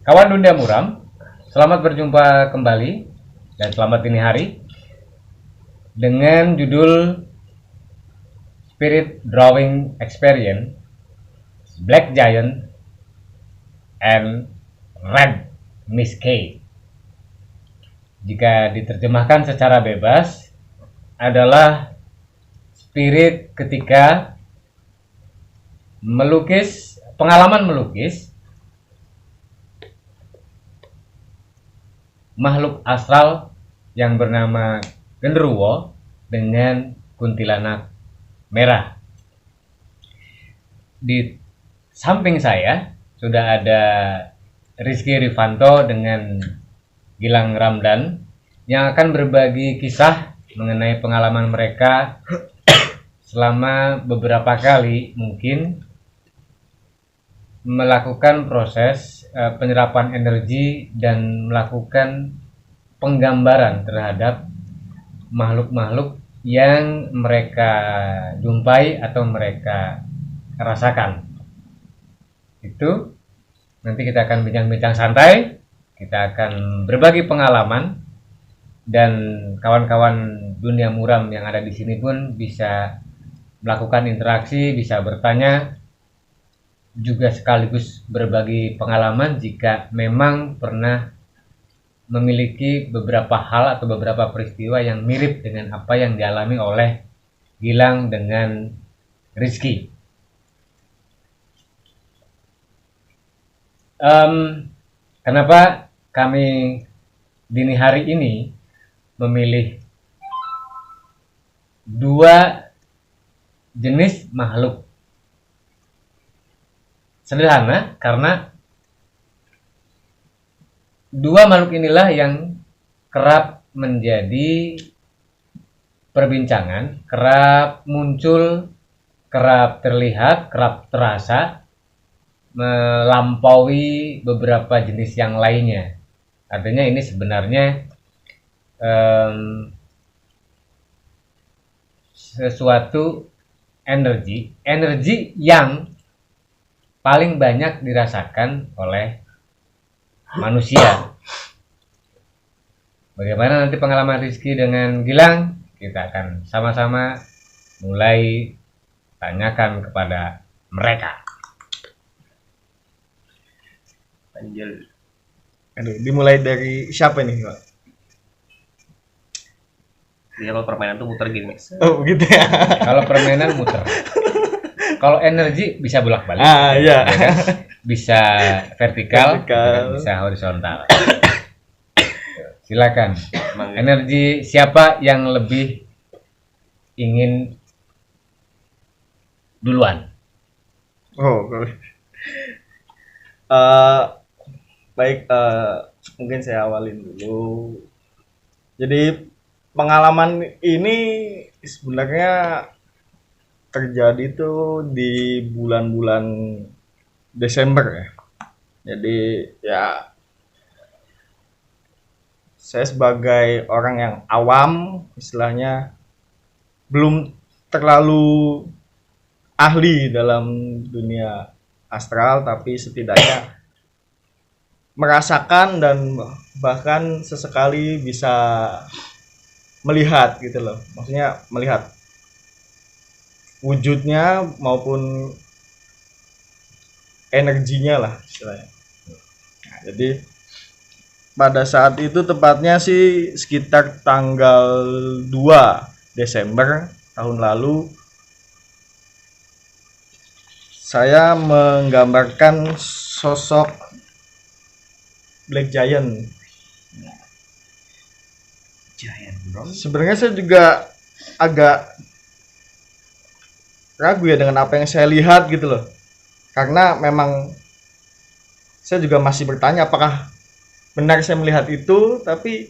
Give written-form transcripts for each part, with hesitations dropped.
Kawan Dunia Muram, selamat berjumpa kembali dan selamat dini hari dengan judul Spirit Drawing Experience, Black Giant and Red Miskay. Jika diterjemahkan secara bebas adalah spirit ketika melukis, pengalaman melukis makhluk astral yang bernama genderuwo dengan kuntilanak merah. Di samping saya sudah ada Rizky Rifanto dengan Gilang Ramdan yang akan berbagi kisah mengenai pengalaman mereka selama beberapa kali mungkin melakukan proses penyerapan energi dan melakukan penggambaran terhadap makhluk-makhluk yang mereka jumpai atau mereka rasakan. Itu nanti kita akan bincang-bincang santai, kita akan berbagi pengalaman, dan kawan-kawan Dunia Muram yang ada di sini pun bisa melakukan interaksi, bisa bertanya, juga sekaligus berbagi pengalaman jika memang pernah memiliki beberapa hal atau beberapa peristiwa yang mirip dengan apa yang dialami oleh Gilang dengan Rizky. Kenapa kami dini hari ini memilih dua jenis makhluk? Sederhana, karena dua makhluk inilah yang kerap menjadi perbincangan, kerap muncul, kerap terlihat, kerap terasa, melampaui beberapa jenis yang lainnya. Artinya ini sebenarnya sesuatu energi yang paling banyak dirasakan oleh manusia. Bagaimana nanti pengalaman Rizky dengan Gilang? Kita akan sama-sama mulai tanyakan kepada mereka. Anjir. Aduh, dimulai dari siapa nih, Pak? Dia kalau permainan tuh muter gini. Oh, begitu ya. Kalau permainan muter. Kalau energi bisa bolak-balik. Iya. Ya kan? Bisa vertikal, bisa horizontal. Silakan. Energi siapa yang lebih ingin duluan? Oh, baik. Mungkin saya awalin dulu. Jadi pengalaman ini sebenarnya terjadi tuh di bulan-bulan Desember ya. Jadi ya saya sebagai orang yang awam istilahnya belum terlalu ahli dalam dunia astral, tapi setidaknya merasakan dan bahkan sesekali bisa melihat gitu loh. Maksudnya melihat wujudnya maupun energinya lah istilahnya. Nah, jadi pada saat itu tepatnya sih sekitar tanggal 2 Desember tahun lalu saya menggambarkan sosok Black Giant. Sebenarnya saya juga agak ragu ya dengan apa yang saya lihat gitu loh, karena memang saya juga masih bertanya apakah benar saya melihat itu, tapi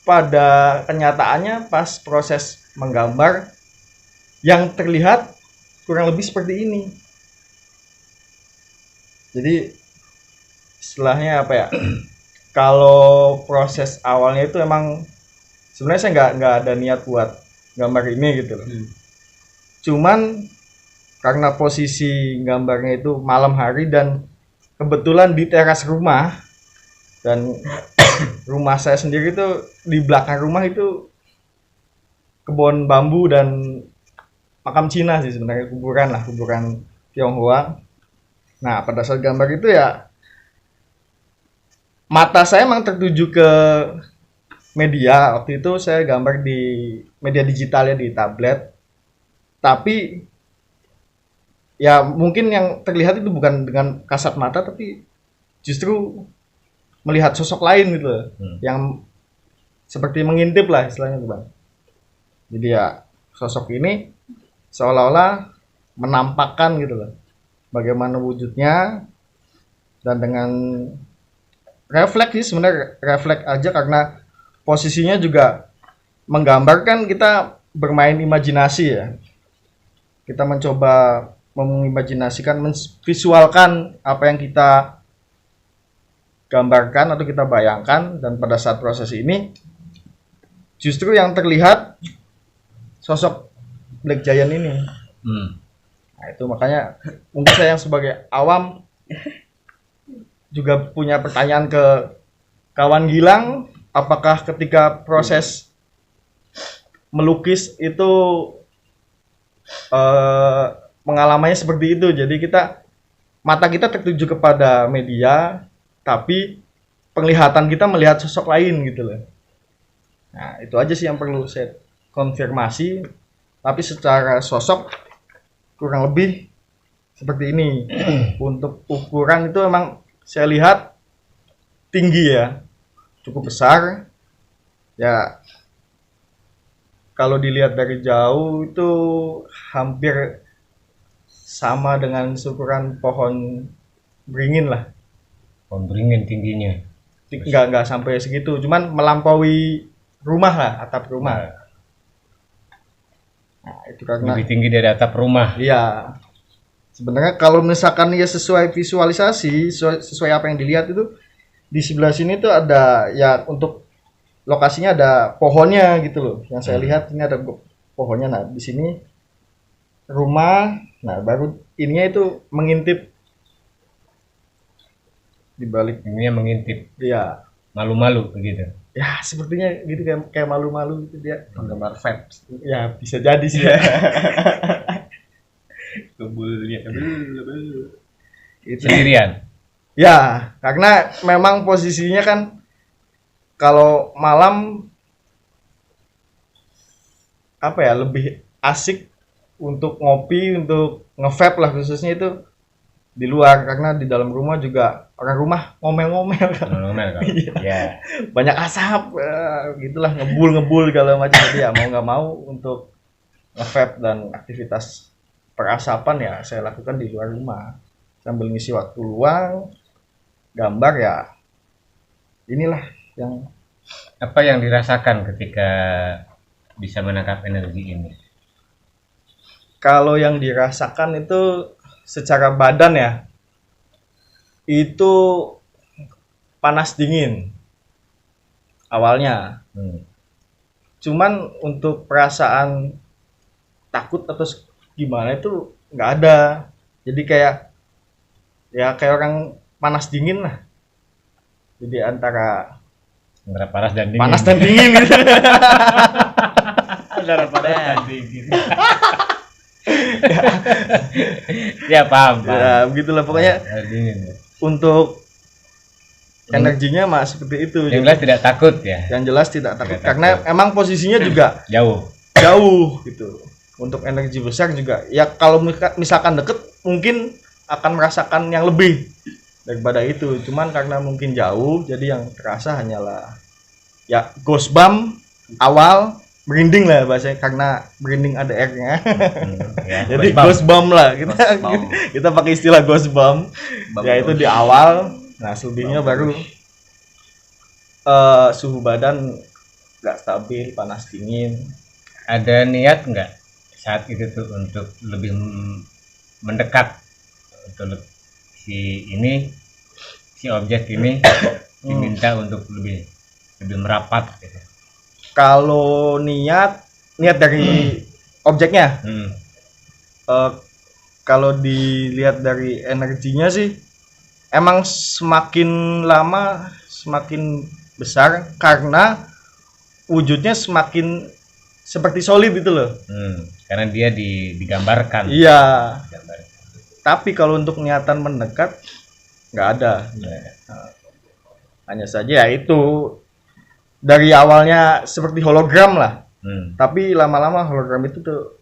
pada kenyataannya pas proses menggambar yang terlihat kurang lebih seperti ini. Jadi istilahnya apa ya, kalau proses awalnya itu emang sebenarnya saya nggak ada niat buat gambar ini gitu loh. Cuman karena posisi gambarnya itu malam hari dan kebetulan di teras rumah, Dan rumah saya sendiri tuh di belakang rumah itu kebun bambu dan makam Cina sih sebenarnya, kuburan lah, kuburan Tionghoa. Nah, pada saat gambar itu ya mata saya emang tertuju ke media. Waktu itu saya gambar di media digital ya, di tablet. Tapi ya mungkin yang terlihat itu bukan dengan kasat mata, tapi justru melihat sosok lain gitu loh. Yang seperti mengintip lah istilahnya tuh Bang. Jadi ya sosok ini seolah-olah menampakkan gitu loh bagaimana wujudnya, dan dengan refleks sih sebenarnya, refleks aja karena posisinya juga menggambarkan kita bermain imajinasi ya. Kita mencoba mengimajinasikan, memvisualkan apa yang kita gambarkan atau kita bayangkan, dan pada saat proses ini justru yang terlihat sosok Black Giant ini. Nah, itu makanya mungkin saya yang sebagai awam juga punya pertanyaan ke kawan Gilang, apakah ketika proses melukis itu pengalamannya seperti itu. Jadi mata kita tertuju kepada media, tapi penglihatan kita melihat sosok lain gitu loh. Nah, itu aja sih yang perlu saya konfirmasi. Tapi secara sosok kurang lebih seperti ini. Untuk ukuran itu memang saya lihat tinggi ya, cukup besar ya. Kalau dilihat dari jauh itu hampir sama dengan ukuran pohon beringin lah. Pohon beringin tingginya. Enggak sampai segitu, cuman melampaui rumah lah, atap rumah. Nah, itu karena lebih tinggi dari atap rumah. Iya. Sebenarnya kalau misalkan ya sesuai visualisasi, sesuai apa yang dilihat itu, di sebelah sini tuh ada ya, untuk lokasinya ada pohonnya gitu loh. Yang saya lihat ini ada pohonnya. Nah, di sini rumah. Nah, baru ininya itu mengintip di balik. Ininya mengintip. Iya. Malu-malu begitu. Ya, sepertinya gitu, kayak malu-malu gitu dia. Penggemar vibes. Ya, bisa jadi sih ya. Sendirian. Ya, karena memang posisinya kan kalau malam apa ya, lebih asik untuk ngopi, untuk nge-vape lah khususnya itu di luar, karena di dalam rumah juga orang rumah ngomel-ngomel kan. Ngomel kan. Iya. Banyak asap, gitulah, ngebul segala macam. Jadi ya mau nggak mau untuk nge-vape dan aktivitas perasapan ya saya lakukan di luar rumah sambil ngisi waktu luang, gambar ya. Inilah yang apa yang dirasakan ketika bisa menangkap energi ini? Kalau yang dirasakan itu secara badan ya, itu panas dingin awalnya. Cuman untuk perasaan takut atau gimana itu nggak ada. Jadi kayak orang panas dingin lah. Jadi antara panas dan dingin. Panas dan dingin gitu. Antara panas dan dingin. Ya paham. Ya begitulah pokoknya. Dingin. Untuk energinya mah seperti itu. Yang jelas tidak takut ya. Yang jelas tidak takut karena emang posisinya juga jauh gitu. Untuk energi besar juga ya, kalau misalkan deket mungkin akan merasakan yang lebih daripada itu. Cuman karena mungkin jauh, jadi yang terasa hanyalah ya ghost bump awal, merinding lah bahasanya, karena merinding ada R-nya. Ya, jadi ghost bump lah kita pakai istilah ghost bump. Ya itu di awal. Nah selebihnya baru suhu badan nggak stabil, panas dingin. Ada niat nggak saat itu tuh untuk lebih mendekat, untuk si objek ini diminta untuk lebih merapat gitu? Kalau niat dari objeknya, kalau dilihat dari energinya sih emang semakin lama semakin besar karena wujudnya semakin seperti solid itu loh. Karena dia digambarkan. Iya. Digambarkan. Tapi kalau untuk niatan mendekat nggak ada. Hanya saja ya itu dari awalnya seperti hologram lah. Tapi lama-lama hologram itu tuh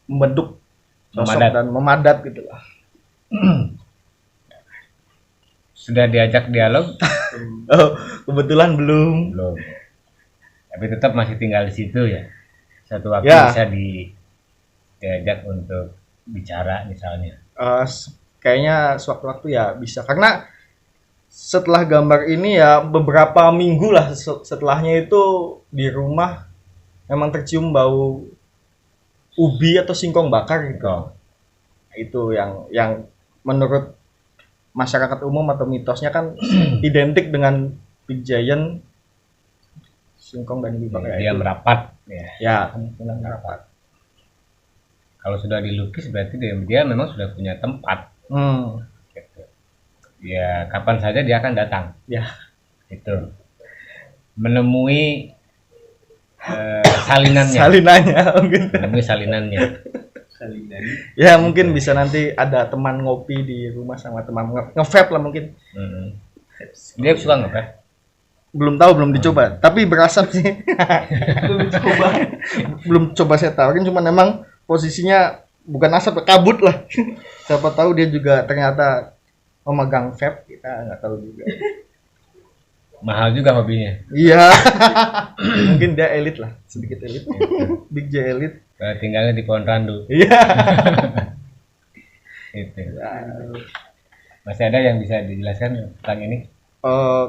membentuk sosok Memadat. dan memadat gitu lah. Sudah diajak dialog? Oh, kebetulan belum. Belum. Tapi tetap masih tinggal di situ ya. Satu waktu Ya. bisa diajak untuk bicara misalnya. Kayaknya sewaktu-waktu ya bisa karena setelah gambar ini ya beberapa minggu lah setelahnya itu di rumah memang tercium bau ubi atau singkong bakar gitu. Oh. Itu yang menurut masyarakat umum atau mitosnya kan identik dengan big giant singkong dan ubi bakar. Dia Itu. merapat ya. Ya, kemungkinan merapat. Kalau sudah dilukis berarti dia memang sudah punya tempat. Gitu. Ya kapan saja dia akan datang. Ya. Itu menemui salinannya. Salinannya mungkin. Menemui salinannya. Salinan. Ya mungkin bisa nanti ada teman ngopi di rumah sama teman nge-vape lah mungkin. Dia suka nggak? Belum tahu, belum dicoba. Tapi berasap sih. Belum coba saya tawarin, cuma memang posisinya bukan asap, kabut lah. Siapa tahu dia juga ternyata memegang vape, kita nggak tahu juga. Mahal juga hobinya. Iya. Mungkin dia elit lah, sedikit elit. Big J elit. Tinggalnya di Pohon Randu. Iya. Itu. Masih ada yang bisa dijelaskan tentang ini?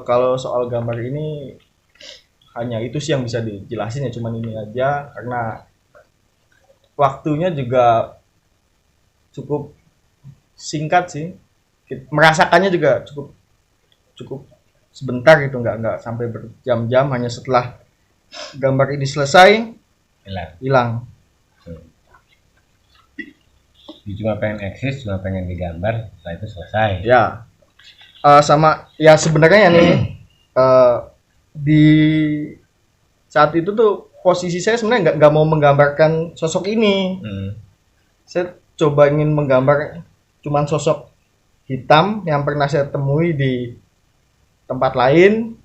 Kalau soal gambar ini hanya itu sih yang bisa dijelasin ya, cuman ini aja karena waktunya juga cukup singkat sih. Merasakannya juga cukup sebentar gitu, nggak sampai berjam-jam, hanya setelah gambar ini selesai hilang. Dia cuma pengen eksis, cuma pengen digambar, setelah itu selesai. Ya. Sama ya sebenarnya nih di saat itu tuh posisi saya sebenarnya nggak mau menggambarkan sosok ini. Saya coba ingin menggambar cuman sosok hitam yang pernah saya temui di tempat lain.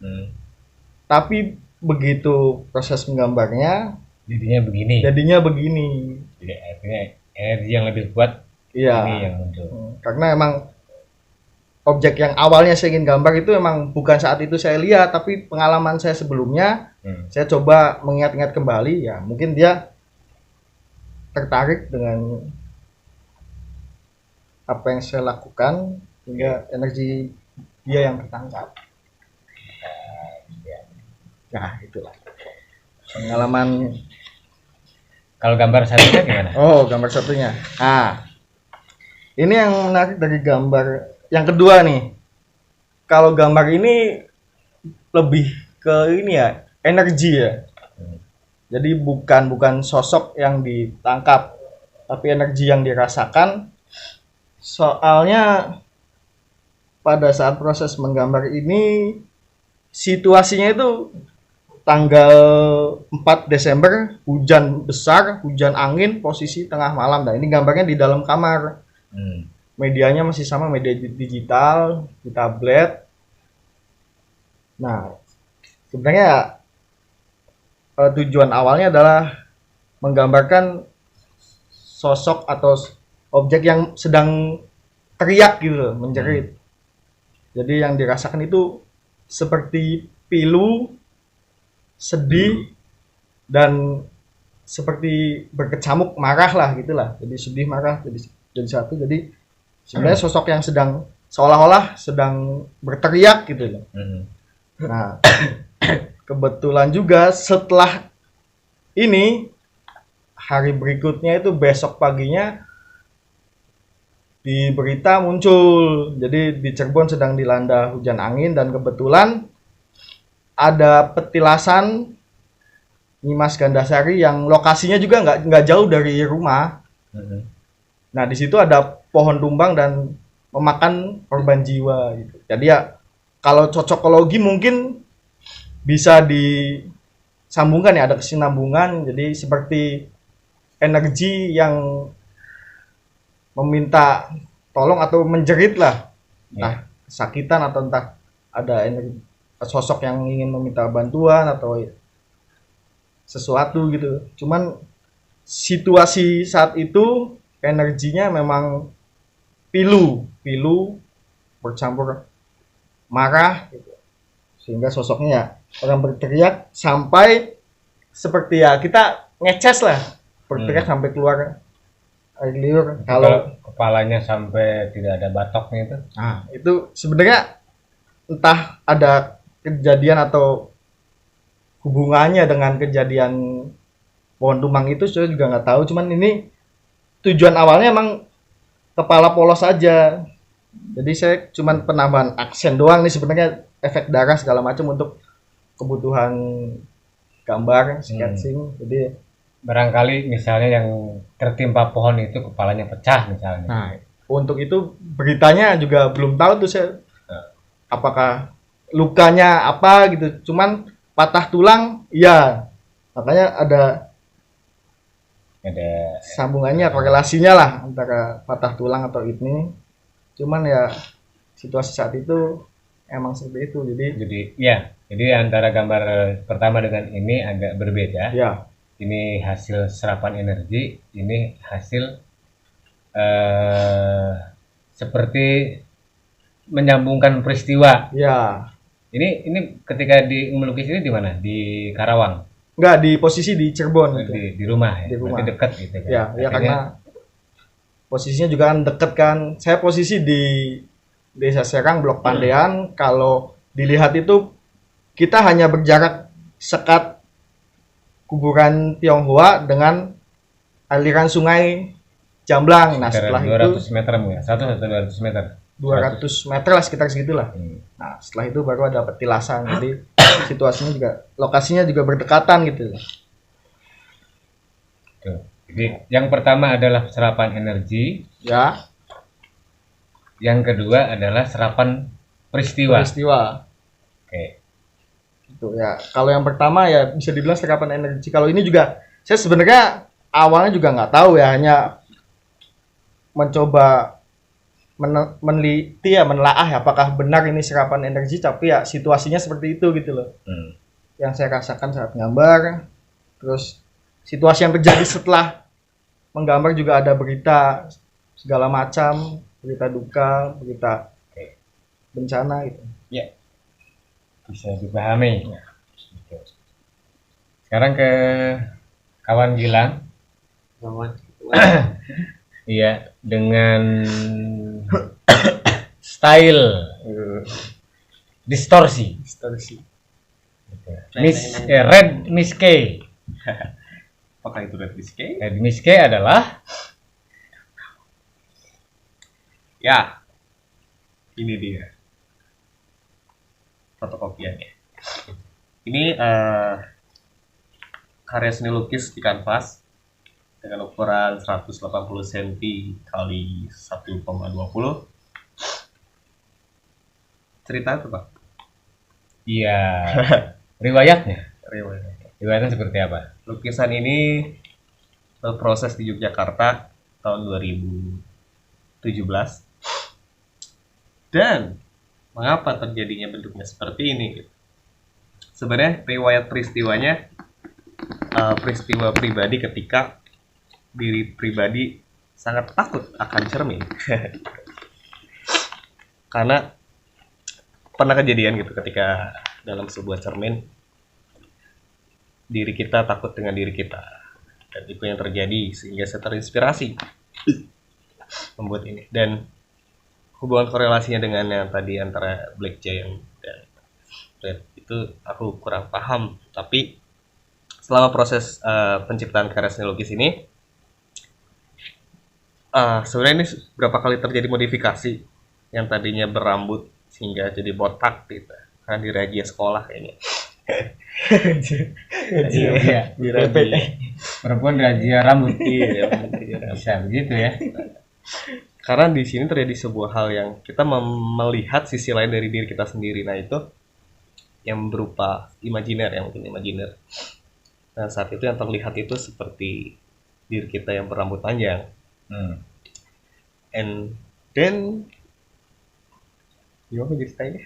Tapi begitu proses menggambarnya jadinya begini. Jadi artinya energi yang lebih kuat ini yang muncul. Karena emang objek yang awalnya saya ingin gambar itu memang bukan saat itu saya lihat, tapi pengalaman saya sebelumnya. Saya coba mengingat-ingat kembali, ya mungkin dia tertarik dengan apa yang saya lakukan hingga energi dia yang tertangkap. Nah, itulah pengalaman. Kalau gambar satunya gimana? Oh, gambar satunya. Nah, ini yang menarik dari gambar yang kedua nih. Kalau gambar ini lebih ke ini ya, energi ya. Jadi bukan sosok yang ditangkap, tapi energi yang dirasakan. Soalnya pada saat proses menggambar ini situasinya itu tanggal 4 Desember, hujan besar, hujan angin, posisi tengah malam. Nah, ini gambarnya di dalam kamar. Medianya masih sama, media digital, di tablet. Nah, sebenarnya tujuan awalnya adalah menggambarkan sosok atau objek yang sedang teriak gitu, menjerit. Jadi yang dirasakan itu seperti pilu, sedih, dan seperti berkecamuk, marah lah gitulah. Jadi sedih, marah, jadi satu. Jadi sebenarnya sosok yang sedang seolah-olah sedang berteriak gitu loh. Nah, kebetulan juga setelah ini hari berikutnya itu besok paginya di berita muncul. Jadi di Cirebon sedang dilanda hujan angin dan kebetulan ada petilasan Nyimas Gandasari yang lokasinya juga nggak jauh dari rumah. Nah, di situ ada pohon tumbang dan memakan korban jiwa gitu. Jadi ya kalau cocokologi mungkin bisa disambungkan ya, ada kesinambungan. Jadi seperti energi yang meminta tolong atau menjerit lah, entah kesakitan atau entah ada energi sosok yang ingin meminta bantuan atau sesuatu gitu. Cuman situasi saat itu energinya memang pilu bercampur marah gitu. Sehingga sosoknya ya orang berteriak sampai seperti ya kita ngeces lah, berteriak sampai keluar air liur. Kalau kepalanya sampai tidak ada batoknya itu. Nah, itu sebenarnya entah ada kejadian atau hubungannya dengan kejadian pohon tumbang itu, saya juga nggak tahu. Cuman ini tujuan awalnya emang kepala polos saja. Jadi saya cuman penambahan aksen doang nih, sebenarnya efek darah segala macam untuk kebutuhan gambar sketching. Jadi barangkali misalnya yang tertimpa pohon itu kepalanya pecah misalnya. nah, untuk itu beritanya juga belum tahu tuh saya apakah lukanya apa gitu. Cuman patah tulang, iya. Makanya ada sambungannya, korelasinya lah antara patah tulang atau ini. Cuman ya situasi saat itu emang seperti itu. Jadi antara gambar pertama dengan ini agak berbeda. Ya. Ini hasil serapan energi, ini hasil seperti menyambungkan peristiwa. Ya. Ini ketika melukis ini di mana? Di Karawang. Enggak, di posisi di Cirebon gitu. Di rumah ya. Di rumah. Berarti dekat gitu kan. Ya karena posisinya juga kan dekat kan. Saya posisi di Desa Serang, Blok Pandean. Kalau dilihat itu kita hanya berjarak sekat kuburan Tionghoa dengan aliran sungai Jamblang. Nah, setelah 200 itu meter ya. 100 atau 200 meter. 200 meter lah, sekitar segitulah. Nah, setelah itu baru ada petilasan. Jadi situasinya juga, lokasinya juga berdekatan gitu. Tuh. Jadi yang pertama adalah serapan energi. Ya. Yang kedua adalah serapan peristiwa. Oke. Itu ya. Kalau yang pertama ya bisa dibilang serapan energi. Kalau ini juga saya sebenarnya awalnya juga nggak tahu ya, hanya mencoba meneliti ya, menelaah ya, apakah benar ini serapan energi, tapi ya situasinya seperti itu gitu loh. Yang saya rasakan saat gambar, terus situasi yang terjadi setelah menggambar juga ada berita segala macam, berita duka, berita bencana gitu. Ya, bisa dipahami. Sekarang ke kawan Gilang. Iya, dengan style distorsi. Red Miskey. Apakah itu Red Miskey? Red Miskey adalah Ya, ini dia fotokopiannya. Ini karya seni lukis di kanvas dengan ukuran 180 cm kali 1,20. Cerita itu, Pak? iya. Riwayatnya seperti apa? Lukisan ini berproses di Yogyakarta tahun 2017. Dan mengapa terjadinya bentuknya seperti ini? Sebenarnya riwayat peristiwanya peristiwa pribadi ketika diri pribadi sangat takut akan cermin. Karena pernah kejadian gitu ketika dalam sebuah cermin diri kita takut dengan diri kita, dan itu yang terjadi sehingga saya terinspirasi membuat ini. Dan hubungan korelasinya dengan yang tadi antara Black Giant dan Red itu aku kurang paham, tapi selama proses penciptaan karya seni lukis ini sebenarnya ini berapa kali terjadi modifikasi yang tadinya berambut sehingga jadi botak gitu, karena dirajia sekolah kayaknya. Iya. Perempuan razia rambut. Iya, bisa begitu ya. Karena di sini terjadi sebuah hal yang kita melihat sisi lain dari diri kita sendiri. Nah itu yang berupa imajiner, yang mungkin imajiner. Nah saat itu yang terlihat itu seperti diri kita yang berambut panjang. And then gimana ceritanya?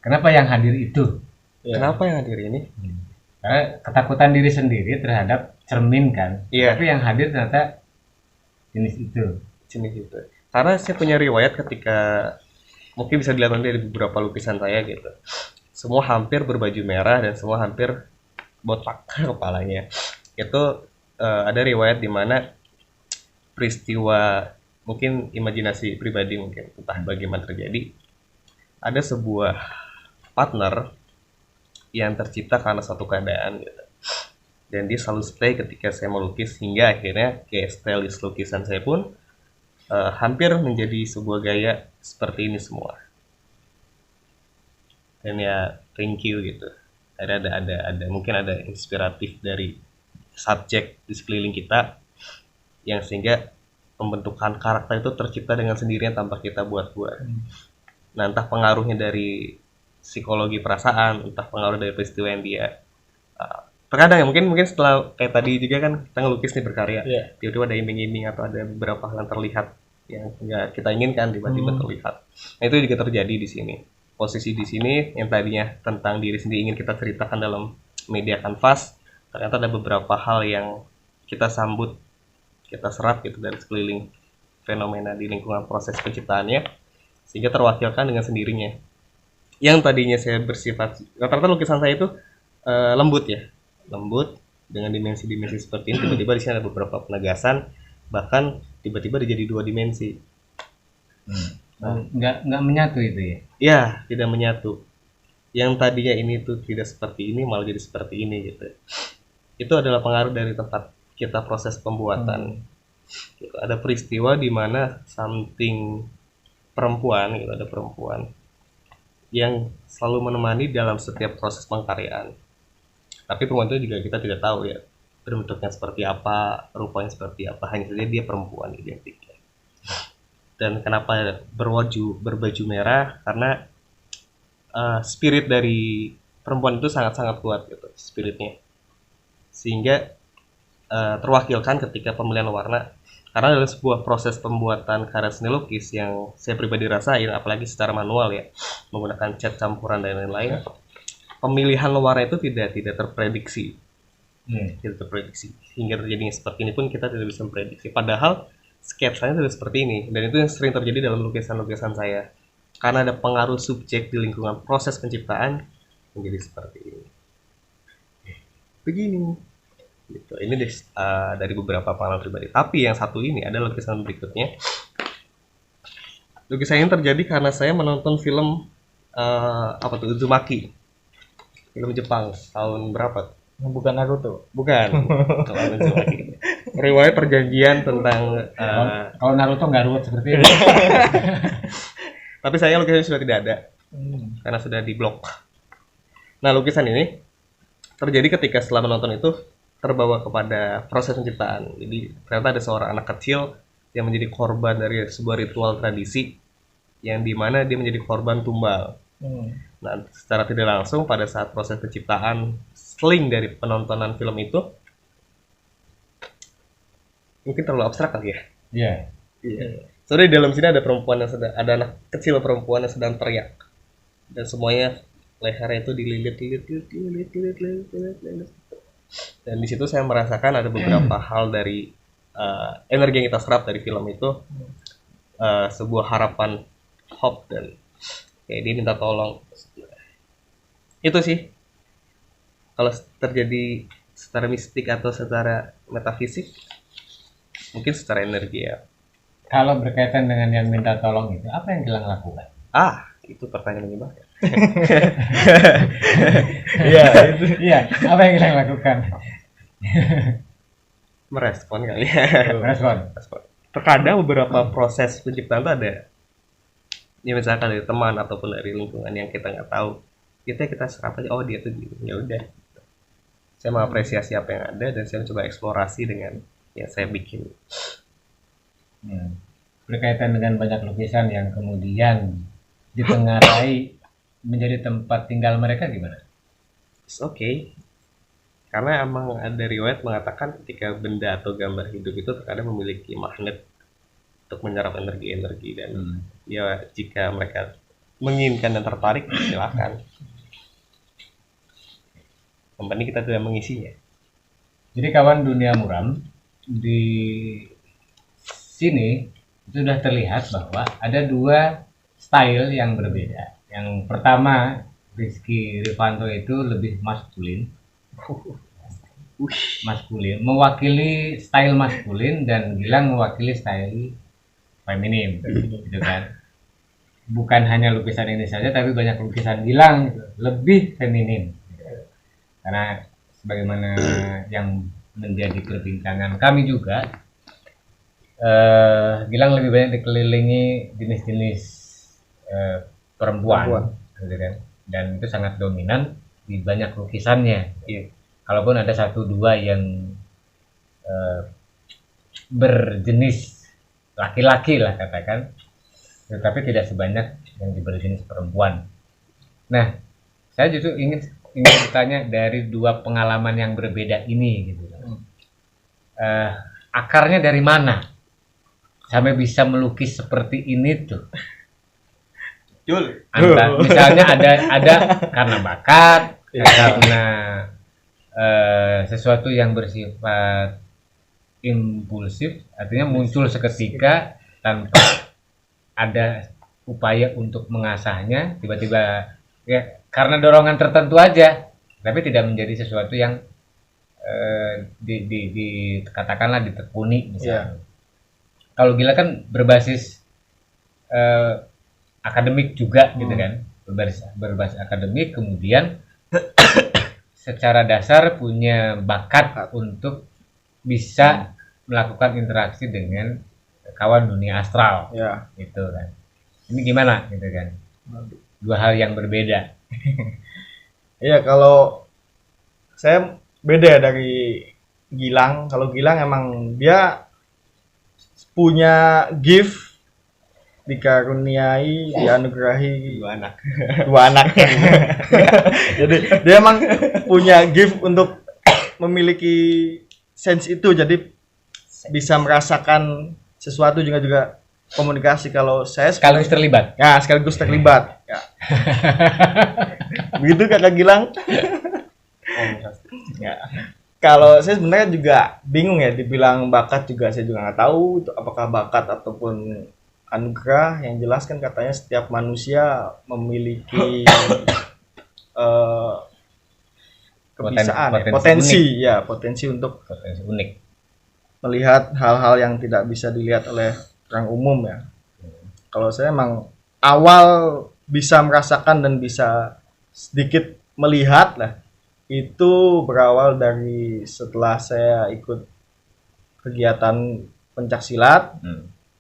Kenapa yang hadir itu? Kenapa yang hadir ini? Karena ketakutan diri sendiri terhadap cermin kan. Iya. Tapi yang hadir ternyata jenis itu. Jenis itu. Karena saya punya riwayat ketika mungkin bisa dilihat dari beberapa lukisan saya gitu. Semua hampir berbaju merah dan semua hampir botak kepalanya. Itu ada riwayat di mana peristiwa, mungkin imajinasi pribadi, mungkin entah bagaimana terjadi, ada sebuah partner yang tercipta karena suatu keadaan gitu. Dan dia selalu stay ketika saya melukis, hingga akhirnya kayak stylist lukisan saya pun hampir menjadi sebuah gaya seperti ini semua. Dan ya thank you gitu. Ada mungkin ada inspiratif dari subjek di sekeliling kita yang sehingga pembentukan karakter itu tercipta dengan sendirinya tanpa kita buat-buat. Nah entah pengaruhnya dari psikologi perasaan, entah pengaruh dari peristiwa yang dia terkadang ya mungkin setelah kayak tadi juga kan kita ngelukis nih berkarya, tiba-tiba ada iming-iming atau ada beberapa hal yang terlihat yang nggak kita inginkan tiba-tiba terlihat. Nah itu juga terjadi di sini. Posisi di sini yang tadinya tentang diri sendiri ingin kita ceritakan dalam media kanvas, ternyata ada beberapa hal yang kita sambut, kita serap gitu dari sekeliling fenomena di lingkungan proses penciptaannya, sehingga terwakilkan dengan sendirinya. Yang tadinya saya bersifat, rata-rata lukisan saya itu lembut dengan dimensi-dimensi seperti ini, tiba-tiba di sini ada beberapa penegasan, bahkan tiba-tiba jadi 2 dimensi. Nggak menyatu itu ya? Ya, tidak menyatu. Yang tadinya ini tuh tidak seperti ini malah jadi seperti ini gitu. Itu adalah pengaruh dari tempat kita proses pembuatan. Gitu. Ada peristiwa di mana something perempuan gitu, ada perempuan yang selalu menemani dalam setiap proses pengkaryaan. Tapi perempuan itu juga kita tidak tahu ya bentuknya seperti apa, rupanya seperti apa, hanya saja dia perempuan identiknya. Dan kenapa berbaju merah? Karena spirit dari perempuan itu sangat-sangat kuat gitu, spiritnya. Sehingga terwakilkan ketika pemilihan warna. Karena dalam sebuah proses pembuatan karya seni lukis yang saya pribadi rasain, apalagi secara manual ya, menggunakan cat campuran dan lain-lain, pemilihan warna itu tidak terprediksi. Tidak terprediksi. Hingga terjadinya seperti ini pun kita tidak bisa memprediksi. Padahal sketsanya tidak seperti ini. Dan itu yang sering terjadi dalam lukisan-lukisan saya. Karena ada pengaruh subjek di lingkungan proses penciptaan menjadi seperti ini. Begini. Gitu. Ini dari beberapa pengalaman pribadi. Tapi yang satu ini ada lukisan berikutnya. Lukisan ini terjadi karena saya menonton film Uzumaki, film Jepang tahun berapa? Bukan Naruto. Bukan. Kalau Uzumaki. Riwayat perjanjian tentang kalau Naruto nggak ruwet seperti ini. Tapi sayang lukisannya sudah tidak ada karena sudah diblok. Nah lukisan ini terjadi ketika setelah menonton itu terbawa kepada proses penciptaan. Jadi ternyata ada seorang anak kecil yang menjadi korban dari sebuah ritual tradisi yang dimana dia menjadi korban tumbal. Nah secara tidak langsung pada saat proses penciptaan seling dari penontonan film itu mungkin terlalu abstrak kali ya. Iya. Soalnya di dalam sini ada ada anak kecil perempuan yang sedang teriak dan semuanya lehernya itu dililit. Dan di situ saya merasakan ada beberapa hal dari energi yang kita serap dari film itu, sebuah harapan, hope, dan kayak dia minta tolong. Itu sih kalau terjadi secara mistik atau secara metafisik, mungkin secara energi ya. Kalau berkaitan dengan yang minta tolong itu, apa yang Gilang lakukan? Itu pertanyaan menyebalkan. Iya, apa yang Gilang lakukan? Merespon kali ya. Respon. Terkadang beberapa proses penciptaan itu ada, ya misalkan dari teman ataupun dari lingkungan yang kita nggak tahu, kita serap aja, oh dia tuh gitu, ya udah. Saya mengapresiasi apa yang ada dan saya coba eksplorasi dengan yang saya bikin. Berkaitan dengan banyak lukisan yang kemudian ditengarai menjadi tempat tinggal mereka gimana? It's okay. Karena emang ada riwayat mengatakan ketika benda atau gambar hidup itu terkadang memiliki magnet untuk menyerap energi-energi dan ya jika mereka menginginkan dan tertarik silakan. Yang penting kita tidak mengisinya. Jadi kawan dunia muram di sini sudah terlihat bahwa ada dua style yang berbeda. Yang pertama Rizky Rifanto itu lebih maskulin, mewakili style maskulin, dan Gilang mewakili style feminim, gitu kan. Bukan hanya lukisan ini saja, tapi banyak lukisan Gilang gitu, lebih feminim. Karena sebagaimana yang menjadi perbincangan kami juga, Gilang lebih banyak dikelilingi jenis-jenis perempuan, gitu kan, dan itu sangat dominan di banyak lukisannya. Kalaupun ada satu dua yang berjenis laki-laki lah katakan, tetapi tidak sebanyak yang berjenis perempuan. Nah, saya justru ingin bertanya dari dua pengalaman yang berbeda ini, gitu. Akarnya dari mana sampai bisa melukis seperti ini tuh? Misalnya ada karena bakat, karena sesuatu yang bersifat impulsif, artinya muncul seketika tanpa ada upaya untuk mengasahnya, tiba-tiba ya karena dorongan tertentu aja, tapi tidak menjadi sesuatu yang katakanlah ditekuni misalnya. Kalau Gila kan berbasis akademik juga, gitu kan, berbasis akademik, kemudian secara dasar punya bakat untuk bisa melakukan interaksi dengan kawan dunia astral, gitu kan. Ini gimana, gitu kan? Dua hal yang berbeda. Iya, kalau saya beda dari Gilang. Kalau Gilang emang dia punya gift, dikaruniai, dianugerahi dua anak. Jadi dia emang punya gift untuk memiliki sense itu, jadi bisa merasakan sesuatu, juga komunikasi. Kalau saya sekaligus terlibat. Ya, sekaligus terlibat. Ya. Begitu Kakak Gilang. Ya. Kalau saya sebenarnya juga bingung ya, dibilang bakat juga saya juga nggak tahu itu apakah bakat ataupun anugerah. Yang jelas kan katanya setiap manusia memiliki potensi untuk unik melihat hal-hal yang tidak bisa dilihat oleh orang umum ya. Kalau saya emang awal bisa merasakan dan bisa sedikit melihat lah, itu berawal dari setelah saya ikut kegiatan pencaksilat.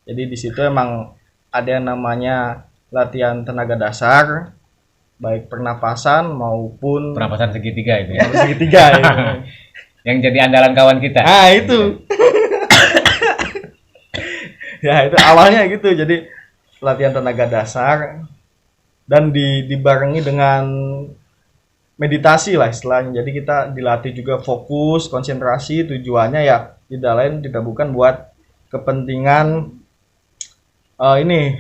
Jadi di situ emang ada yang namanya latihan tenaga dasar, baik pernapasan maupun pernapasan segitiga itu ya. Segitiga ya. Yang jadi andalan kawan kita. Itu. Ya, itu awalnya gitu. Jadi latihan tenaga dasar dan dibarengi dengan meditasi lah istilahnya. Jadi kita dilatih juga fokus, konsentrasi, tujuannya ya tidak bukan buat kepentingan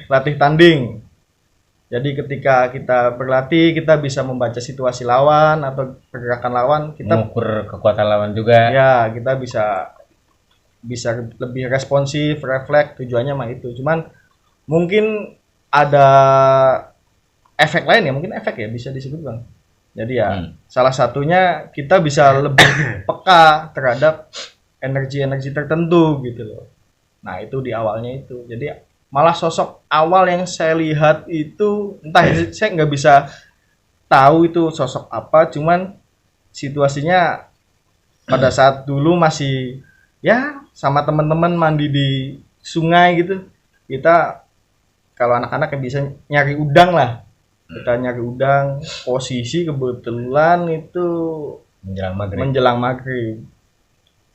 latih tanding. Jadi ketika kita berlatih, kita bisa membaca situasi lawan atau pergerakan lawan, kita mengukur kekuatan lawan juga. Ya, kita bisa lebih responsif, refleks, tujuannya mah itu. Cuman mungkin ada efek lain ya, mungkin efek ya bisa disebut Bang. Jadi ya salah satunya kita bisa lebih peka terhadap energi-energi tertentu gitu loh. Nah, itu di awalnya itu. Jadi malah sosok awal yang saya lihat itu entah saya nggak bisa tahu itu sosok apa, cuman situasinya pada saat dulu masih ya sama teman-teman mandi di sungai gitu. Kita kalau anak-anak yang bisa nyari udang lah. Kita nyari udang, posisi kebetulan itu menjelang maghrib.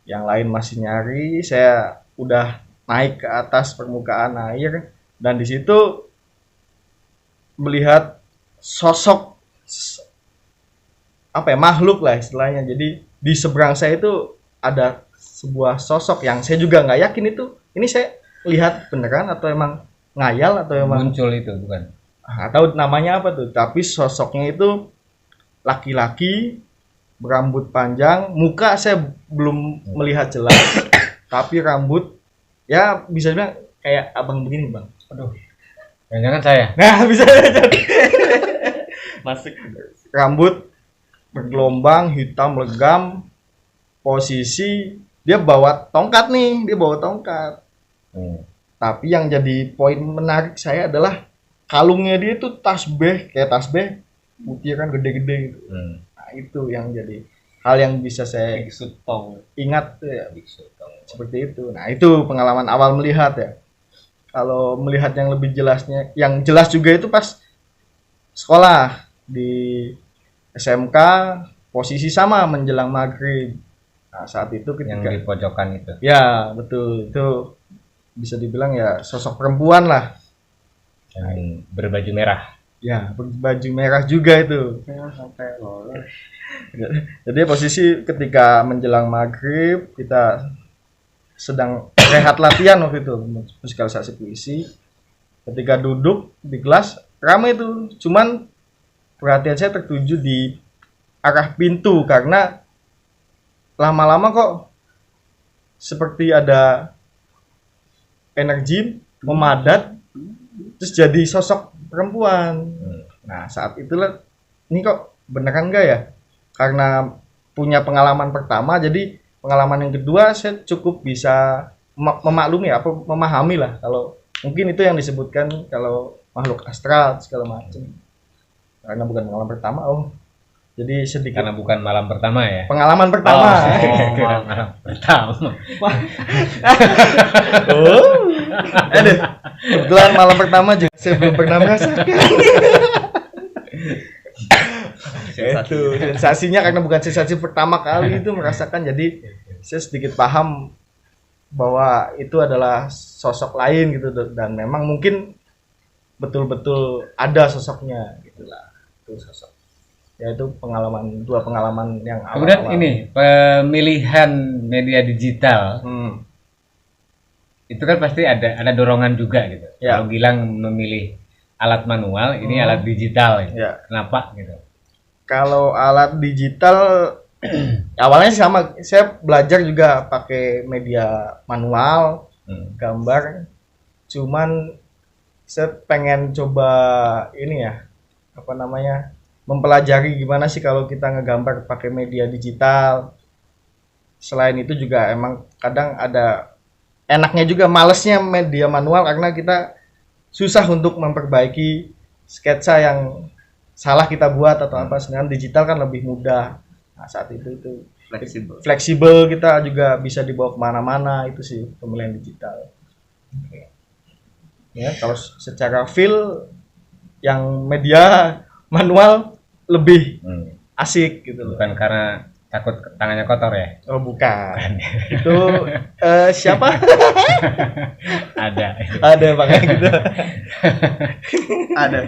Yang lain masih nyari, saya udah naik ke atas permukaan air, dan di situ melihat sosok makhluk lah istilahnya. Jadi di seberang saya itu ada sebuah sosok yang saya juga nggak yakin itu ini saya lihat beneran atau emang ngayal atau emang Muncul itu bukan? atau namanya apa tuh, tapi sosoknya itu laki-laki berambut panjang, muka saya belum melihat jelas tapi rambut ya bisa bilang kayak abang begini bang. Aduh. Jangan saya. Nah bisa jadi masuk rambut bergelombang hitam legam, posisi dia bawa tongkat nih, dia bawa tongkat. Tapi yang jadi poin menarik saya adalah kalungnya dia itu tasbih, kayak tasbih putih kan gede-gede gitu. Nah, itu yang jadi hal yang bisa saya ingat tuh ya, seperti itu. Nah, itu pengalaman awal melihat ya. Kalau melihat yang lebih jelasnya, yang jelas juga itu pas sekolah di SMK, posisi sama menjelang maghrib. Nah, saat itu Yang ketika di pojokan itu. ya betul, itu bisa dibilang ya sosok perempuan lah. Yang berbaju merah. Ya, baju merah juga itu. Sampai lolos. Jadi posisi ketika menjelang maghrib kita sedang rehat latihan waktu itu musikalisasi puisi. Ketika duduk di kelas ramai itu, cuman perhatian saya tertuju di arah pintu karena lama-lama kok seperti ada energi memadat terus jadi sosok perempuan. Nah saat itulah ini kok beneran enggak ya, karena punya pengalaman pertama, jadi pengalaman yang kedua saya cukup bisa memaklumi apa memahami lah kalau mungkin itu yang disebutkan kalau makhluk astral segala macam, karena bukan pengalaman pertama. Jadi sedikit Karena bukan malam pertama ya. pengalaman pertama. Malam pertama. Aduh, kebetulan malam pertama juga saya belum pernah merasakan. Itu sensasinya karena bukan sensasi pertama kali itu merasakan, jadi saya sedikit paham bahwa itu adalah sosok lain gitu, dan memang mungkin betul-betul ada sosoknya gitulah. Itu sosok. Ya itu dua pengalaman yang Kemudian awal-awal. ini pemilihan media digital itu kan pasti ada dorongan juga gitu. Ya. Kalau Gilang memilih alat manual, ini alat digital. Gitu. Ya. Kenapa gitu? Kalau alat digital awalnya sama, saya belajar juga pakai media manual, gambar. Cuman saya pengen coba ini ya, mempelajari gimana sih kalau kita ngegambar pakai media digital. Selain itu juga emang kadang ada enaknya juga, malesnya media manual karena kita susah untuk memperbaiki sketsa yang salah kita buat atau apa. Sedangkan digital kan lebih mudah. Nah, saat itu fleksibel, kita juga bisa dibawa kemana-mana. Itu sih pemilihan digital. Ya, kalau secara feel yang media manual lebih asik gitu loh. Bukan karena takut tangannya kotor ya? Oh bukan. Itu siapa? Ada pakai gitu. Ada.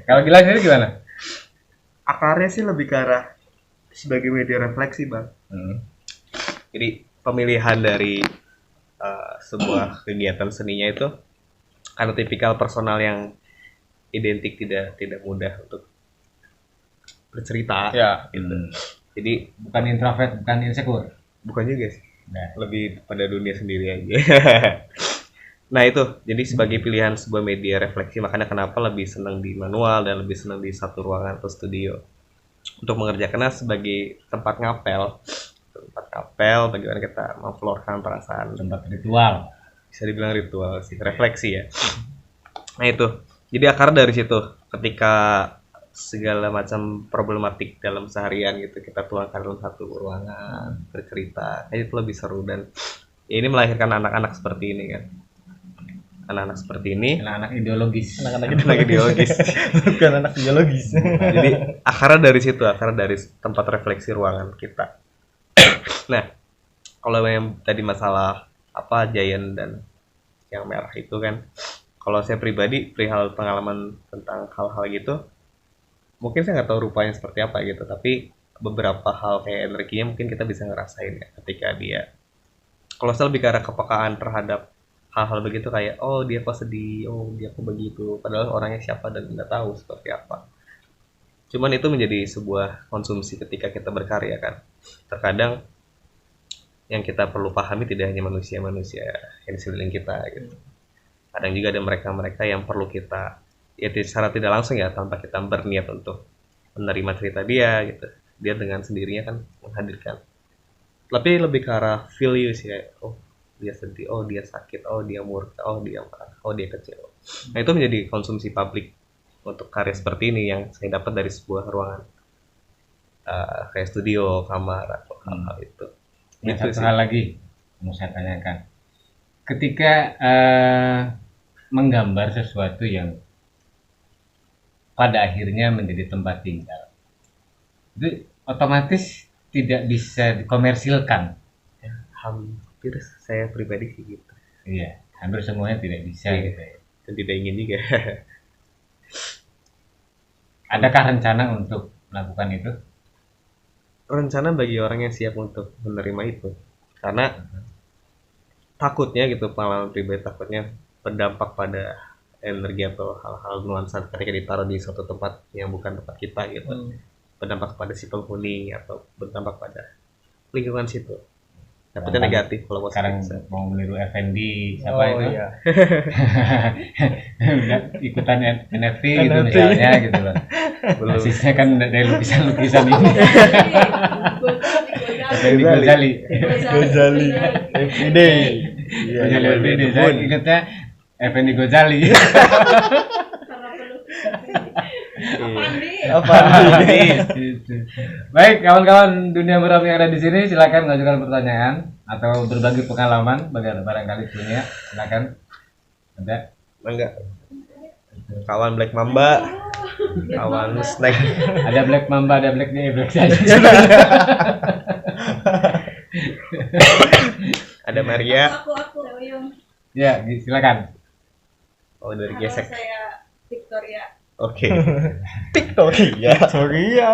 Kalau Gilang sendiri gimana? Akarnya sih lebih ke arah sebagai media refleksi, Bang. Jadi pemilihan dari sebuah kegiatan seninya itu karena tipikal personal yang identik, tidak mudah untuk bercerita. Ya. Gitu. Jadi Bukan introvert, bukan insecure. bukan juga sih. Nah, Lebih pada dunia sendiri aja. Nah itu, jadi sebagai pilihan sebuah media refleksi, makanya kenapa lebih senang di manual dan lebih senang di satu ruangan atau studio untuk mengerjakannya sebagai tempat ngapel bagaimana kita memflorkan perasaan, tempat ritual. bisa dibilang ritual sih, refleksi ya. Nah itu, jadi akar dari situ, ketika segala macam problematik dalam seharian gitu kita tuangkan dalam satu ruangan, bercerita, itu lebih seru. Dan ya ini melahirkan anak-anak seperti ini kan, anak-anak seperti ini, Anak-anak ideologis. anak ideologis. Bukan anak biologis. Jadi akarnya dari situ, akarnya dari tempat refleksi ruangan kita. Nah, kalau yang tadi masalah apa Giant dan yang merah itu kan. Kalau saya pribadi perihal pengalaman tentang hal-hal gitu, mungkin saya nggak tahu rupanya seperti apa gitu, tapi beberapa hal kayak energinya mungkin kita bisa ngerasain ya ketika dia, kalau saya lebih ke arah kepekaan terhadap hal-hal begitu, kayak oh dia kok sedih, oh dia kok begitu, padahal orangnya siapa dan nggak tahu seperti apa. Cuman itu menjadi sebuah konsumsi ketika kita berkarya kan. Terkadang yang kita perlu pahami tidak hanya manusia-manusia yang di sekeliling kita gitu. Kadang juga ada mereka-mereka yang perlu kita, ya secara tidak langsung ya, tanpa kita berniat untuk menerima cerita dia gitu. Dia dengan sendirinya kan menghadirkan. Tapi lebih ke arah feel you sih, ya. Oh dia sedih, oh dia sakit, oh dia murka, oh dia marah, oh dia kecewa. Nah itu menjadi konsumsi publik untuk karya seperti ini yang saya dapat dari sebuah ruangan kayak studio, kamar atau hal-hal itu. Yang Itu satu sih. hal lagi mau saya tanyakan, ketika menggambar sesuatu yang pada akhirnya menjadi tempat tinggal, itu otomatis tidak bisa dikomersilkan. Hampir saya pribadi sih gitu. Iya, hampir semuanya tidak bisa Iya. gitu ya. Dan tidak ingin juga. Adakah rencana untuk melakukan itu? Rencana bagi orang yang siap untuk menerima itu, karena takutnya gitu, pengalaman pribadi takutnya berdampak pada energi atau hal-hal nuansa ketika ditaruh di suatu tempat yang bukan tempat kita gitu, berdampak pada si penghuni atau berdampak pada lingkungan situ. Dapetnya negatif kalau Sekarang positif. mau meniru Effendi siapa Oh itu? iya. Udah ikutan NFT gitu NFT. misalnya gitu loh. Belum. Basisnya kan dari lukisan-lukisan ini. Effendi Gozali. Gozali. Gozali everyday. Iya, Gozali iya, Effendi. iya. Saya ingatnya Effendi Gozali. Apa Gitu. Baik, kawan-kawan dunia muram yang ada di sini, silakan mengajukan pertanyaan atau berbagi pengalaman barangkali punya. Silakan. Ada. Enggak. Kawan Black Mamba, kawan Snack. Ada Black Mamba, ada Black Black saja. Ada Maria. Aku Ya, silakan. Oh dari Halo, Gesek. saya Victoria. Oke. Victoria. Victoria.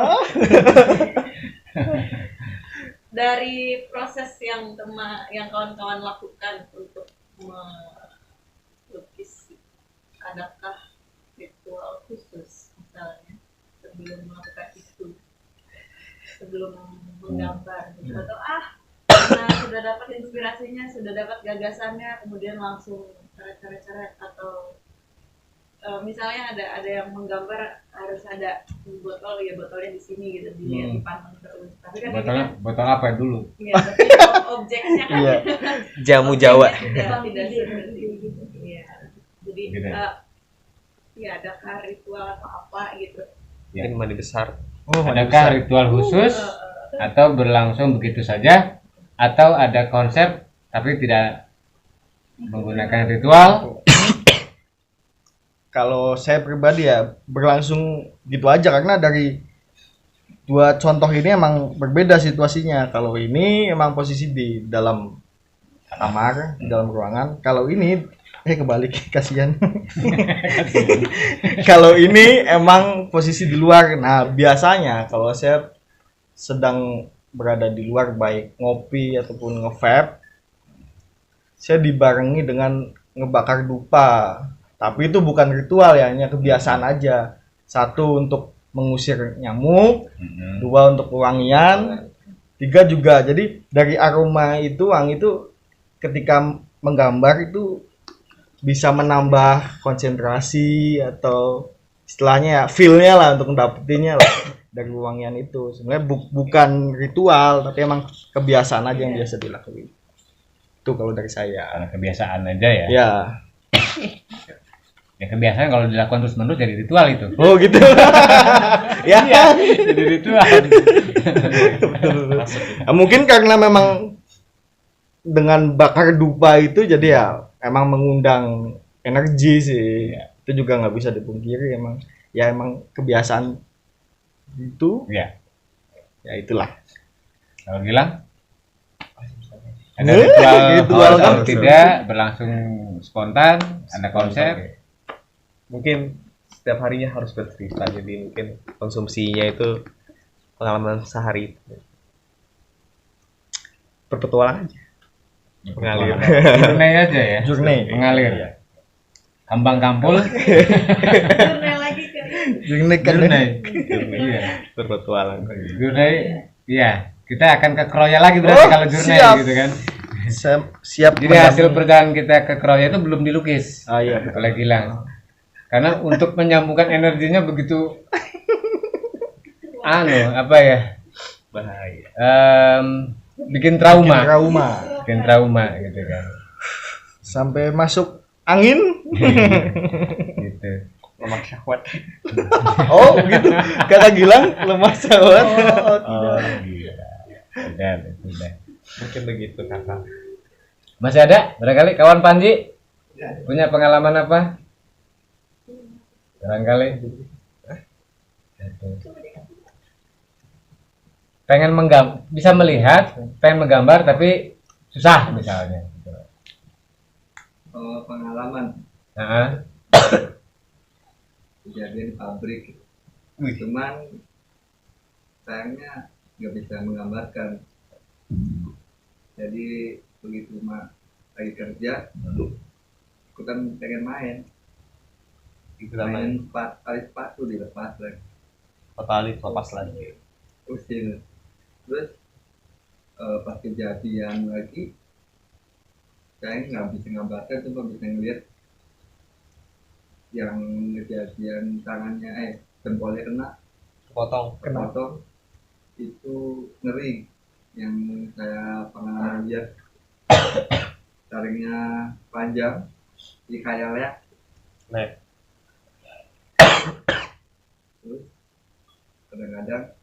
Dari proses yang kawan-kawan lakukan untuk melukis, adakah ritual khusus misalnya sebelum melakukan itu, sebelum menggambar gitu, atau karena sudah dapat inspirasinya, sudah dapat gagasannya, kemudian langsung coret-coret atau misalnya ada yang menggambar harus ada botol, ya botolnya di sini gitu, dipantang terus. Tapi kan Botol apa dulu? ya, tapi objeknya kan Iya. Jamu Jawa. tidak seperti itu. Iya. Jadi Gitu. ya adakah ritual atau apa gitu? Ya. Ini mandi besar. Oh, Adakah ritual khusus atau berlangsung begitu saja, atau ada konsep tapi tidak menggunakan ritual? kalau saya pribadi ya berlangsung gitu aja, karena dari dua contoh ini emang berbeda situasinya. Kalau ini emang posisi di dalam kamar, di dalam ruangan. Kalau ini kebalik, kasihan. Kalau ini emang posisi di luar. Nah biasanya kalau saya sedang berada di luar, baik ngopi ataupun nge-vape, saya dibarengi dengan ngebakar dupa. Tapi itu bukan ritual ya, hanya kebiasaan aja. Satu untuk mengusir nyamuk, dua untuk wangian, tiga juga. Jadi dari aroma itu, wangi itu ketika menggambar itu bisa menambah konsentrasi atau istilahnya ya feel-nya lah, untuk mendapetinnya lah dari wangian itu. Sebenarnya bukan ritual, tapi emang kebiasaan aja yang biasa dilakuin. Itu kalau dari saya. Karena kebiasaan aja ya. Ya. Ya kebiasaan kalau dilakukan terus-menerus jadi ritual itu. Oh gitu. Ya. Jadi ritual. Mungkin karena memang dengan bakar dupa itu jadi ya emang mengundang energi sih. Itu juga nggak bisa dipungkiri, emang ya emang kebiasaan itu. Ya. Ya itulah. Kalau Gilang? Ada ritual Ritual atau kan? tidak, berlangsung spontan, ada konsep. Mungkin setiap harinya harus bercerita, jadi mungkin konsumsinya itu pengalaman sehari, berpetualang aja, mengalir. Journey aja ya. Journey. Mengalir. Kambang kampul. Jurnal lagi kan. Journey kan. Journey. Iya. Berpetualang. Journey. Iya. Kita akan ke Kroya lagi berarti Oh, kalau journey siap. gitu kan. Saya siap Jadi hasil perjalanan kita ke Kroya itu belum dilukis Ah iya. oleh Gilang. Karena untuk menyambungkan energinya begitu apa ya? Bahaya. Bikin trauma. Trauma. Bikin trauma gitu kan. Sampai masuk angin. Gitu. Lemak syahwat. Oh, gitu. Kata Gilang lemah syahwat. Oh, gila. Sudah. Mungkin begitu kakak. Masih ada? Barangkali kawan Panji punya pengalaman apa? Barangkali pengen bisa melihat, pengen menggambar tapi susah misalnya. Oh, pengalaman Nah, kejadian di pabrik. Cuman sayangnya nggak bisa menggambarkan. Jadi begitu lagi kerja, aku kan pengen main. Kita main Tali sepatu dilepas lagi, totali lepas lagi. usil. Terus pas kejadian lagi, saya nggak bisa gambarkan, cuma bisa ngeliat yang kejadian tangannya jempolnya kena Potong. kepotong, itu ngeri. Yang saya pengalaman lihat taringnya panjang di khayalnya. Nah, Terus kadang-kadang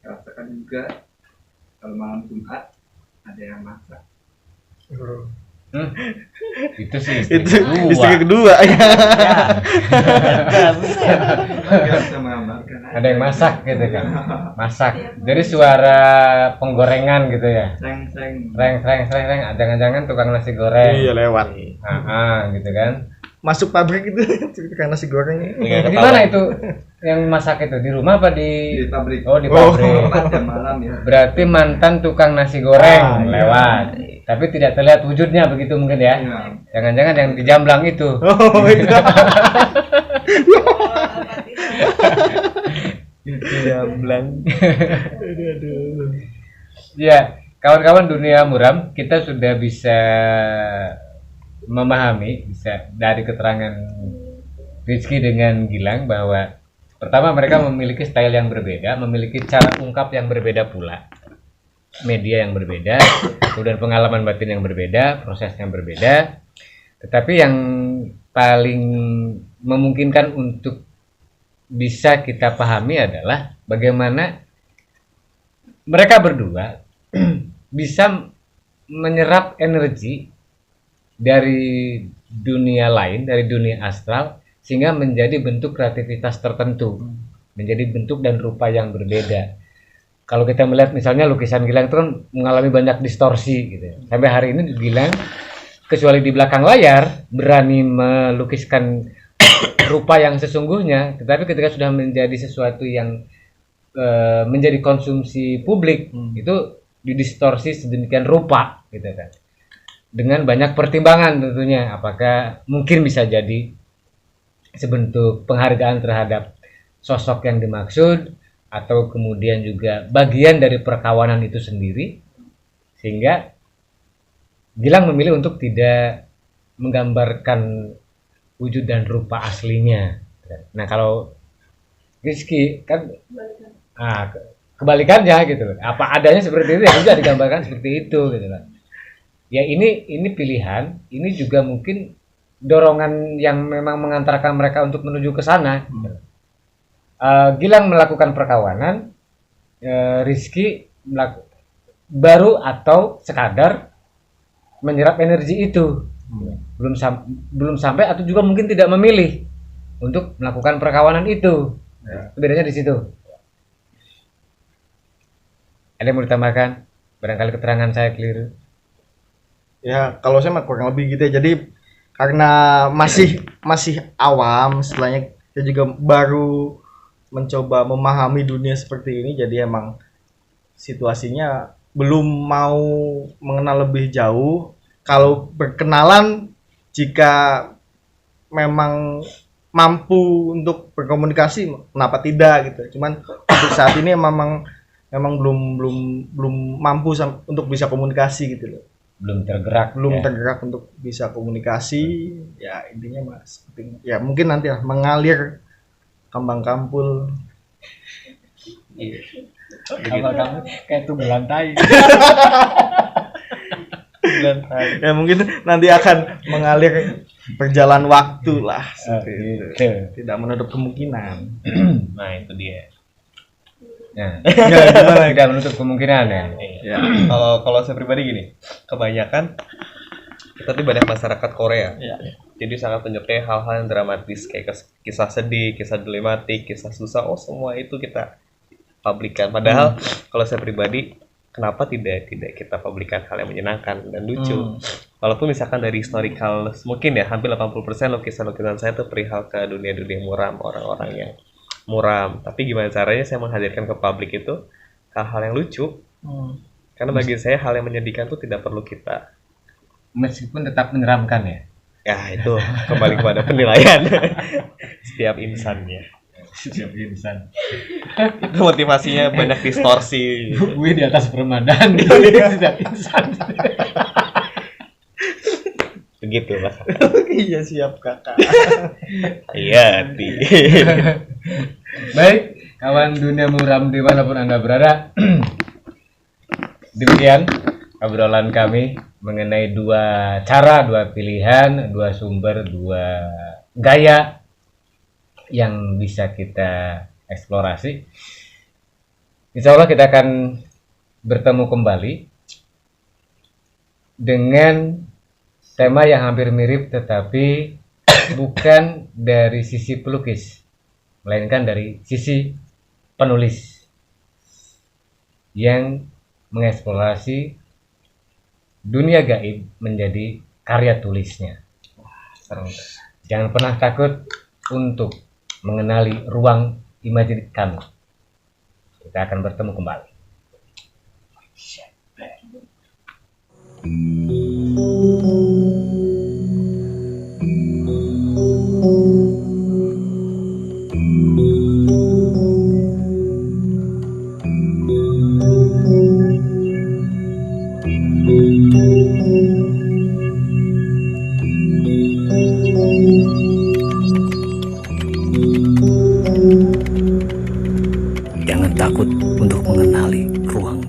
rasakan juga kalau malam Jumat ada yang masak. itu sih Itu istri istri kedua. kedua ya. Nggak bisa menggambarkan. Ada yang masak gitu kan. Masak. Jadi suara penggorengan gitu ya. Seng-seng. Reng, jangan-jangan tukang nasi goreng. Iya lewat. Gitu kan. Masuk pabrik itu karena nasi goreng. Dengan Di mana itu yang masak itu? Di rumah apa di Di pabrik. Oh, di pabrik. Pas jam malam ya. Berarti mantan tukang nasi goreng Ah, iya. lewat. Tapi tidak terlihat wujudnya begitu mungkin ya. Iya. Jangan-jangan yang di Jamblang itu. Oh iya. Jamblang. Ya, kawan-kawan dunia muram, kita sudah bisa memahami, bisa dari keterangan Rizky dengan Gilang bahwa pertama mereka memiliki style yang berbeda, memiliki cara ungkap yang berbeda pula, media yang berbeda, kemudian pengalaman batin yang berbeda, proses yang berbeda. Tetapi yang paling memungkinkan untuk bisa kita pahami adalah bagaimana mereka berdua bisa menyerap energi dari dunia lain, dari dunia astral, sehingga menjadi bentuk kreativitas tertentu, menjadi bentuk dan rupa yang berbeda. Kalau kita melihat misalnya lukisan Gilang itu kan mengalami banyak distorsi gitu ya. Sampai hari ini Gilang kecuali di belakang layar berani melukiskan rupa yang sesungguhnya, tetapi ketika sudah menjadi sesuatu yang menjadi konsumsi publik itu didistorsi sedemikian rupa gitu kan. Dengan banyak pertimbangan tentunya, apakah mungkin bisa jadi sebentuk penghargaan terhadap sosok yang dimaksud, atau kemudian juga bagian dari perkawanan itu sendiri, sehingga Gilang memilih untuk tidak menggambarkan wujud dan rupa aslinya. Nah kalau Rizky kan kebalikannya gitu, apa adanya seperti itu ya juga digambarkan seperti itu gitu kan. Ya ini pilihan, ini juga mungkin dorongan yang memang mengantarkan mereka untuk menuju ke sana. Gilang melakukan perkawanan, Rizky baru atau sekadar menyerap energi itu, belum sampai atau juga mungkin tidak memilih untuk melakukan perkawanan itu. Bedanya di situ. Ada yang mau ditambahkan? Barangkali keterangan saya keliru. Ya kalau saya mah kurang lebih gitu ya. Jadi karena masih awam, setelahnya saya juga baru mencoba memahami dunia seperti ini, jadi emang situasinya belum mau mengenal lebih jauh. Kalau berkenalan, jika memang mampu untuk berkomunikasi, kenapa tidak gitu. Cuman untuk saat ini memang belum mampu untuk bisa komunikasi gitu loh. belum Belum tergerak ya. tergerak untuk bisa komunikasi. Ya intinya mas, ya mungkin nanti lah mengalir kambang kampul. Kalau kamu kayak tuh belantai. Ya mungkin nanti akan mengalir berjalan waktu lah seperti itu. Gitu. Tidak menutup kemungkinan. Nah itu dia. Nah, Ya, gimana? tidak menutup kemungkinan ya. Ya. Kalau saya pribadi gini, kebanyakan kita tuh banyak masyarakat Korea. Ya. Jadi sangat menyukai hal-hal yang dramatis kayak kisah sedih, kisah dilematik, kisah susah. Oh semua itu kita publikan. Padahal kalau saya pribadi, kenapa tidak kita publikan hal yang menyenangkan dan lucu? Walaupun misalkan dari historical, mungkin ya hampir 80% lukisan-lukisan saya tuh perihal ke dunia-dunia muram, orang-orang yang muram. Tapi gimana caranya saya menghadirkan ke publik itu hal-hal yang lucu? Karena bagi saya hal yang menyedihkan tuh tidak perlu kita. Meskipun tetap menyeramkan ya. Ya itu kembali kepada penilaian setiap insannya. Setiap insan. Itu motivasinya banyak distorsi. Gue di atas permadani setiap insan. Begitu mas. Iya siap kakak. Iya di. Baik, kawan dunia muram dimanapun Anda berada. Demikian obrolan kami mengenai dua cara, dua pilihan, dua sumber, dua gaya yang bisa kita eksplorasi. Insya Allah kita akan bertemu kembali dengan tema yang hampir mirip tetapi bukan dari sisi pelukis, melainkan dari sisi penulis yang mengeksplorasi dunia gaib menjadi karya tulisnya. Jangan pernah takut untuk mengenali ruang imajinasi kamu. Kita akan bertemu kembali. Jangan takut untuk mengenali ruang